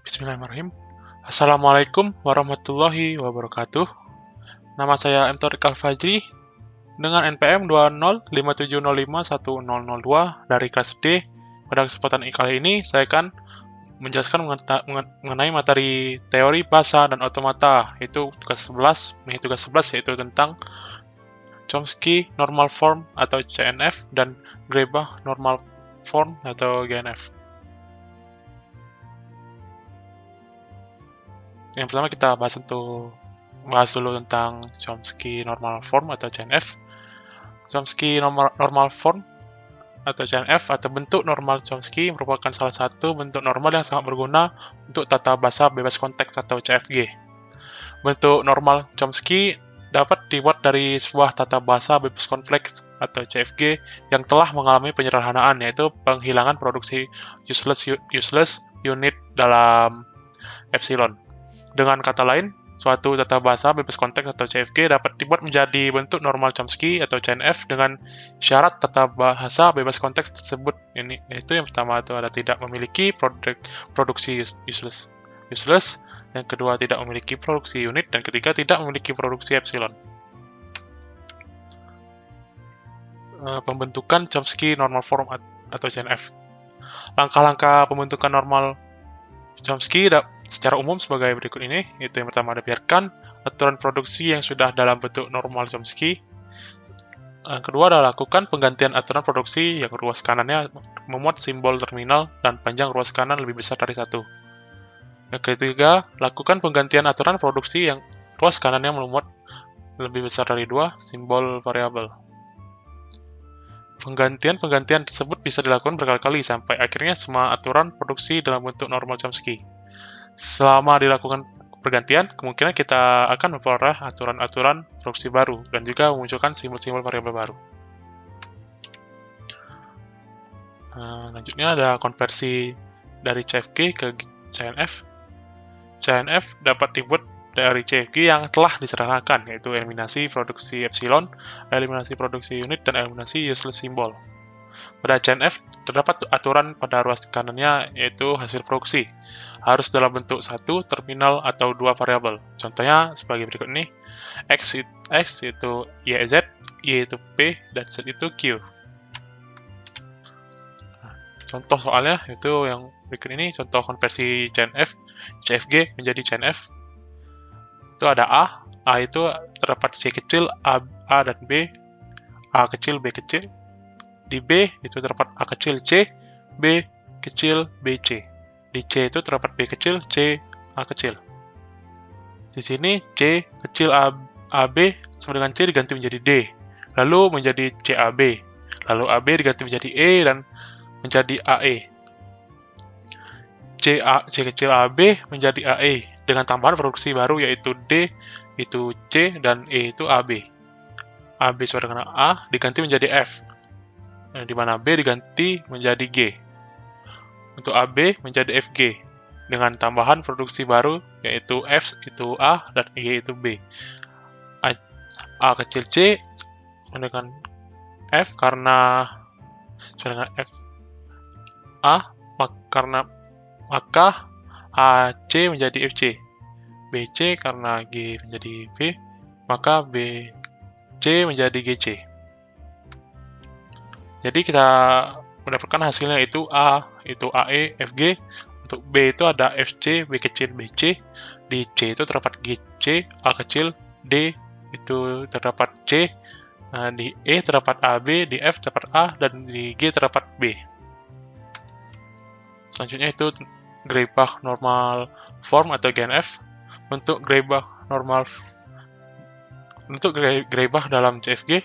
Bismillahirrahmanirrahim. Assalamualaikum warahmatullahi wabarakatuh. Nama saya M. Thoriq Al-Fajri dengan NPM 20570510002 dari kelas D. Pada kesempatan kali ini saya akan menjelaskan mengenai materi teori bahasa dan otomata, yaitu tugas 11, yaitu tentang Chomsky Normal Form atau CNF dan Greibach Normal Form atau GNF. Yang pertama kita bahas dulu tentang Chomsky Normal Form atau CNF. Chomsky Normal Form atau CNF atau bentuk normal Chomsky merupakan salah satu bentuk normal yang sangat berguna untuk tata bahasa bebas konteks atau CFG. Bentuk normal Chomsky dapat dibuat dari sebuah tata bahasa bebas konteks atau CFG yang telah mengalami penyederhanaan, yaitu penghilangan produksi useless unit dalam epsilon. Dengan kata lain, suatu tata bahasa bebas konteks atau CFG dapat dibuat menjadi bentuk normal Chomsky atau CNF dengan syarat tata bahasa bebas konteks tersebut. Yaitu yang pertama itu ada tidak memiliki produksi useless. Yang kedua tidak memiliki produksi unit, dan ketiga tidak memiliki produksi epsilon. Pembentukan Chomsky Normal Form atau CNF. Langkah-langkah pembentukan normal Chomsky secara umum sebagai berikut ini, yaitu yang pertama ada biarkan aturan produksi yang sudah dalam bentuk normal Chomsky. Yang kedua adalah lakukan penggantian aturan produksi yang ruas kanannya memuat simbol terminal dan panjang ruas kanan lebih besar dari 1. Yang ketiga, lakukan penggantian aturan produksi yang ruas kanannya memuat lebih besar dari 2 simbol variabel. Penggantian tersebut bisa dilakukan berkali-kali sampai akhirnya semua aturan produksi dalam bentuk normal Chomsky. Selama dilakukan pergantian, kemungkinan kita akan memperoleh aturan-aturan produksi baru dan juga memunculkan simbol-simbol variabel baru. Lanjutnya ada konversi dari CFG ke CNF. CNF dapat dibuat dari CFG yang telah disederhanakan, yaitu eliminasi produksi epsilon, eliminasi produksi unit, dan eliminasi useless symbol. Pada CNF, terdapat aturan pada ruas kanannya, yaitu hasil produksi. Harus dalam bentuk 1 terminal atau 2 variabel. Contohnya sebagai berikut ini. X itu YZ, Y itu P, dan Z itu Q. Contoh soalnya itu yang berikut ini, contoh konversi CFG menjadi CNF. Itu ada A itu terdapat C kecil, A dan B, A kecil, B kecil. Di B itu terdapat A kecil, C, B kecil, B, C. Di C itu terdapat B kecil, C, A kecil. Di sini C kecil AB sama dengan C diganti menjadi D, lalu menjadi CAB, lalu AB diganti menjadi E dan menjadi AE. C kecil AB menjadi AE dengan tambahan produksi baru, yaitu D itu C dan E itu AB. AB sama dengan A diganti menjadi F, di mana B diganti menjadi G. Untuk AB menjadi FG dengan tambahan produksi baru, yaitu F itu A dan G itu B. A kecil C sama dengan F karena sama dengan F A, maka AC menjadi FC. BC karena G menjadi V, maka BC menjadi GC. Jadi kita mendapatkan hasilnya itu A itu AE FG. Untuk B itu ada FC, B kecil BC. Di C itu terdapat GC, A kecil, D itu terdapat C, di E terdapat AB, di F terdapat A, dan di G terdapat B. Selanjutnya itu Greibach Normal Form atau GNF. Bentuk Greibach dalam CFG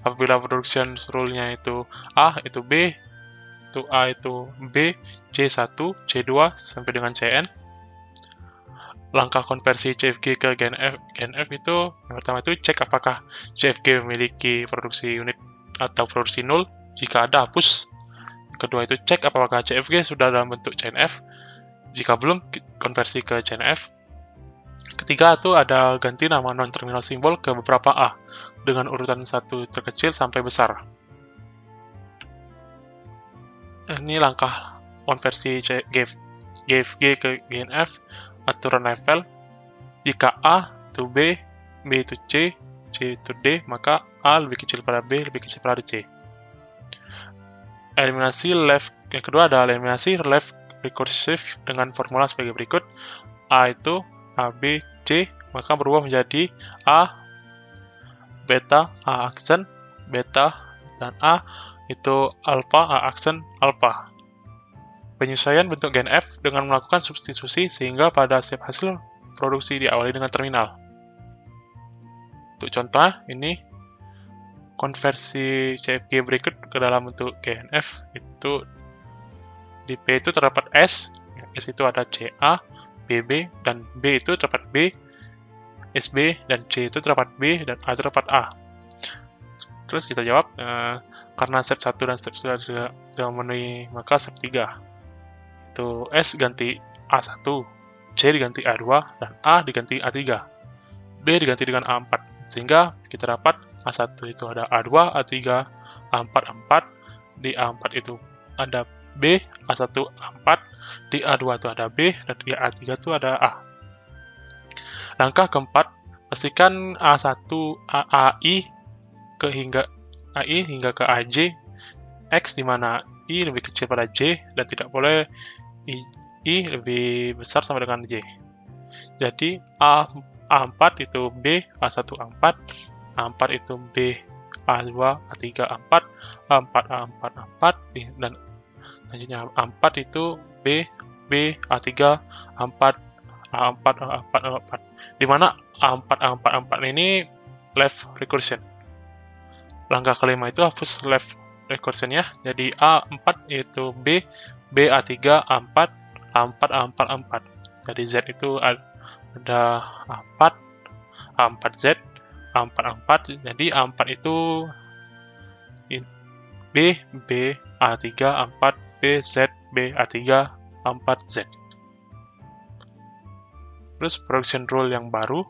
apabila production rule-nya itu A itu B, itu A itu B, C1, C2 sampai dengan Cn. Langkah konversi CFG ke GNF itu yang pertama itu cek apakah CFG memiliki produksi unit atau produksi nol. Jika ada, hapus. Kedua itu cek apakah CFG sudah dalam bentuk CNF. Jika belum, konversi ke CNF. Ketiga itu ada ganti nama non-terminal simbol ke beberapa A dengan urutan 1 terkecil sampai besar. Ini langkah konversi GFG ke GNF, aturan level. Jika A to B, B to C, C to D, maka A lebih kecil pada B, lebih kecil pada C. Eliminasi left, yang kedua adalah eliminasi left recursive dengan formula sebagai berikut. A itu A, B, C, maka berubah menjadi A, beta, A aksen, beta, dan A itu alpha, A aksen, alpha. Penyesuaian bentuk GNF dengan melakukan substitusi sehingga pada setiap hasil produksi diawali dengan terminal. Untuk contoh, ini konversi CFG berikut ke dalam bentuk GNF itu di P itu terdapat S itu ada CA, BB, dan B itu terdapat B, SB, dan C itu terdapat B, dan A terdapat A. Terus kita jawab, karena step 1 dan step 2 sudah memenuhi, maka step 3 itu S ganti A1, C diganti A2, dan A diganti A3, B diganti dengan A4, sehingga kita dapat A1 itu ada A2, A3, A4, A4, di A4 itu ada B, A1, A4, di A2 itu ada B, dan di A3 itu ada A. Langkah keempat, pastikan A1, AI hingga ke AJ, X di mana I lebih kecil pada J, dan tidak boleh I lebih besar sama dengan J. Jadi A4 itu B, A1 A4, A4 itu B, A2, A3, A4, A4, A4, A4, dan selanjutnya A4 itu B, B, A3, A4, A4, A4, A4. Di mana A4, A4, A4 ini left recursion. Langkah kelima itu hapus left recursion-nya. Jadi A4 itu B, B, A3, A4, A4, A4, A4. Jadi Z itu ada A4, A4Z, A4, A4. Jadi A4 itu B, B, A3, A4, B, Z, B, A3, A4, Z. Terus production rule yang baru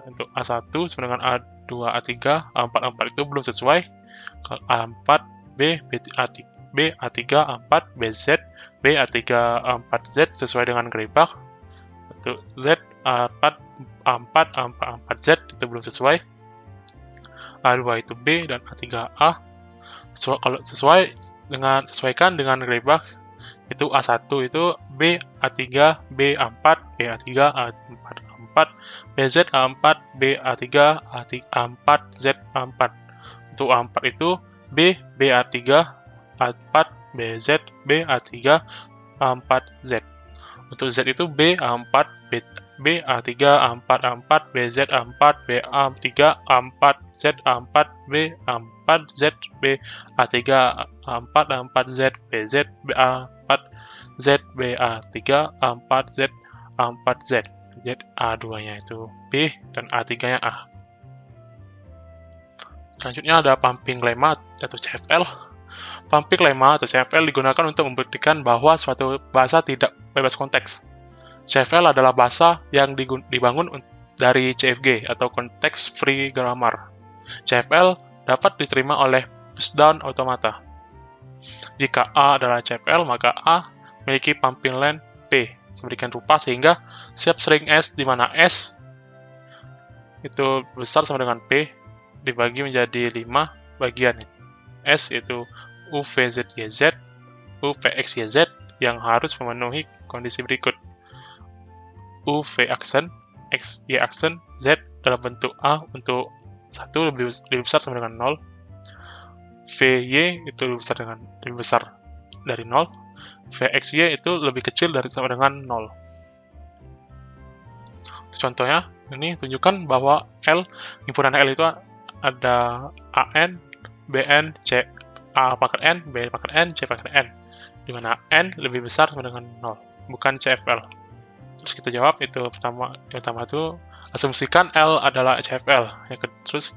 untuk A1 sama dengan A2, A3, A4, A4 itu belum sesuai. A4, B, B, A3, A4, BZ, B, A3, A4Z sesuai dengan Greibach. Untuk Z, A4, A4, A4, A4Z itu belum sesuai. A2 itu B dan A3A. Kalau sesuaikan dengan Greibach, itu A1 itu B, A3, B, A4, B, A3, A4, A4, BZ, A4, B, A3, A4, Z, A4. Untuk A4 itu B, B, A3, A4, BZ, B, A3, A4, Z. Untuk Z itu B, A4, B, A3, A4, A4, BZ, A4, B, A3, A4, Z, A4, B, A4, Z, B, A3, A4, A4, Z, BZ, B, A4, Z, B, A3, A4, Z, A4, Z. Z A2-nya itu B dan A3-nya A. Selanjutnya ada pumping lemma atau CFL. Pumping lemma atau CFL digunakan untuk membuktikan bahwa suatu bahasa tidak bebas konteks. CFL adalah bahasa yang dibangun dari CFG atau Context Free Grammar. CFL dapat diterima oleh pushdown automata. Jika A adalah CFL, maka A memiliki pumping length P sedemikian rupa sehingga setiap string S di mana S itu besar sama dengan P dibagi menjadi 5 bagian. S itu UVZYZ, UVXYZ yang harus memenuhi kondisi berikut. UV aksen, XY aksen, Z dalam bentuk A untuk 1 lebih besar sama dengan 0. VY itu lebih besar dari 0. VXY itu lebih kecil dari sama dengan 0. Contohnya, ini tunjukkan bahwa himpunan L itu ada AN, BN, C, A pangkat N, B pangkat N, C pangkat N. Di mana N lebih besar sama dengan 0, bukan CFL. Terus kita jawab, yang pertama itu asumsikan L adalah CFL. Terus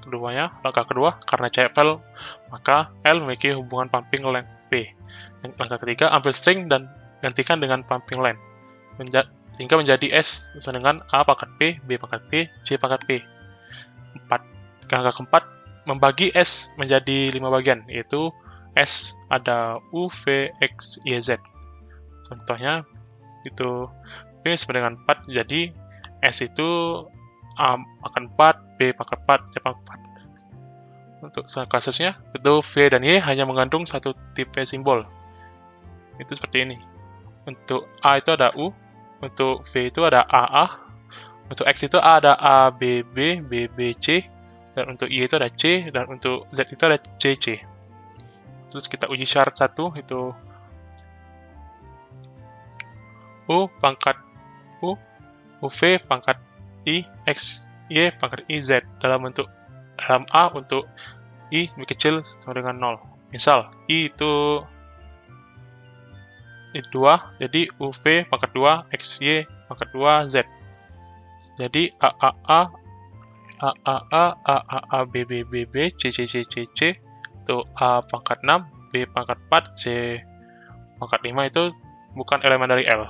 langkah kedua, karena CFL, maka L memiliki hubungan pumping length P. Langkah ketiga, ambil string dan gantikan dengan pumping length, sehingga menjadi S sama dengan A pangkat P, B pangkat P, C pangkat P. Langkah keempat, membagi S menjadi 5 bagian, yaitu S ada U, V, X, Y, Z. Contohnya, itu B sama dengan 4, jadi S itu A pangkat 4, B pangkat 4, C pangkat 4. Untuk kasusnya, itu V dan Y hanya mengandung satu tipe simbol. Itu seperti ini. Untuk A itu ada U, untuk V itu ada AA, untuk X itu ada A, B, B, B, B, C, dan untuk Y itu ada C, dan untuk Z itu ada C, C. Terus kita uji syarat 1, itu U pangkat U, UV pangkat I, X, Y pangkat I, Z dalam A untuk I lebih kecil sama dengan 0. Misal, I itu 2, jadi UV pangkat 2, XY pangkat 2, Z. Jadi A, B, B, B, B, C, C, C, C, C, itu A pangkat 6, B pangkat 4, C pangkat 5 itu bukan elemen dari L.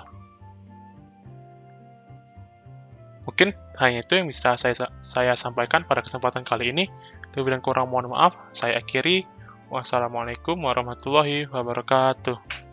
Mungkin hanya itu yang bisa saya sampaikan pada kesempatan kali ini. Lebih dan kurang mohon maaf. Saya akhiri. Wassalamualaikum warahmatullahi wabarakatuh.